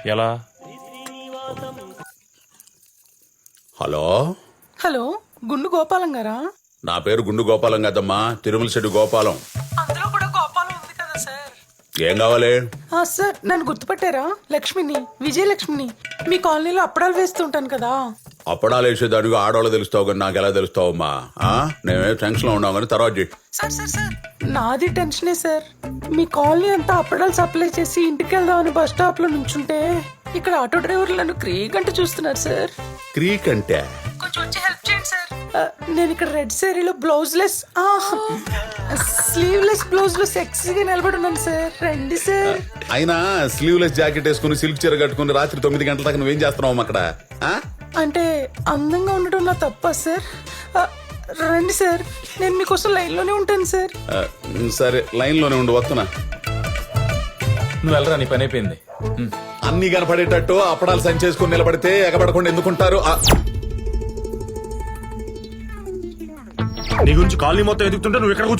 ఎలా? Hello hello, గుండు గోపాలం గారా? నా పేరు గుండు గోపాలం కదమ్మా, తిరుమల శెట్టి గోపాలం. అందులో కూడా గోపాలం ఉంది కదా సార్. ఏం కావాలి? సార్ నన్ను గుర్తుపట్టారా? లక్ష్మిని, విజయలక్ష్మిని. మీ కాలనీలో అప్పడాలు వేస్తుంటాను కదా. అప్పడాలు వేసేదానికి ఆడవాళ్ళు తెలుస్తావు కానీ నాకు ఎలా తెలుస్తావమ్మా? నేనే టెన్షన్ లో ఉన్నావు కానీ తర్వాత చెయ్యి. సార్ సార్ సార్ నాది టెన్షనే సార్. మీ కాలనీ అంతా అప్పడాలు సప్లై చేసి ఇంటికి వెళ్దామని బస్ స్టాప్ లో నుంచుంటే ఇక్కడ ఆటో డ్రైవర్లు నన్ను క్రీగంట చూస్తున్నారు సార్. క్రీక్ అంటే కొంచెం వచ్చి హెల్ప్ చేయండి సార్. నేను ఇక్కడ రెడ్ శారీలో బ్లౌజ్ లెస్ స్లీవ్లెస్ బ్లౌజ్ లో సెక్సీగా నిలబడి ఉన్నాను సార్. రండి సార్. అయినా స్లీవ్లెస్ జాకెట్ వేసుకుని సిల్క్ చీర కట్టుకుని రాత్రి 9 గంటల దాకా నువ్వేం చేస్తున్నావు అక్కడ? అంటే అందంగా ఉండటం నా తప్ప సార్? రండి సార్, నేను మీకోసం లైన్ లోనే ఉంటాను సార్. సరే లైన్ లోనే ఉండు, వస్తున్నా. నువ్వు వెళ్ళరా, నీ పని అయిపోయింది. అన్ని కనపడేటట్టు అప్పడాలు సంచేసుకుని నిలబడితే ఎగబడకుండా ఎందుకుంటారు? నీ గురించి కాలనీ మొత్తం ఎదుగుతుంటే నువ్వు ఇక్కడ కూర్చుంటావు.